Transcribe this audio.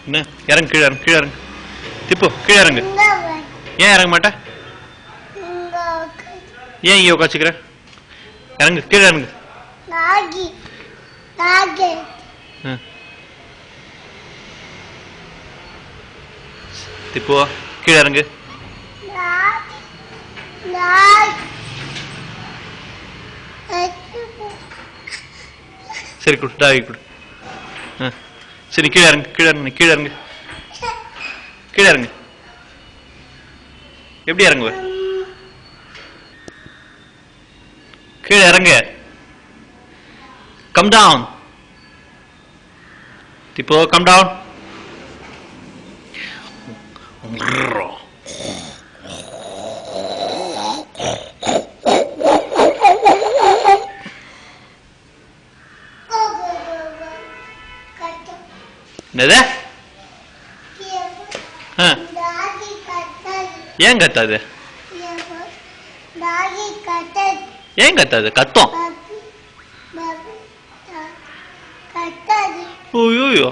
என்ன இறங்கு கீழே இறங்கு கீழே இறங்கு திப்பு கீழே இறங்கு ஏன் இறங்க மாட்டேன் ஏன் இங்கே உட்காச்சுக்கிற இறங்கு கீழே இறங்கு திப்பு கீழே இறங்கு சரி கொடு டாவி கொடு சரி கீழே இறங்கு கீழே இறங்கு கீழே இறங்கு கீழே இறங்கு எப்படி இறங்குவ கீழே இறங்கு கம் டவுன் இப்போ கம் டவுன் என்னது ஏன் கத்தாது ஏன் கத்தாது கத்தம் ஓய்யோ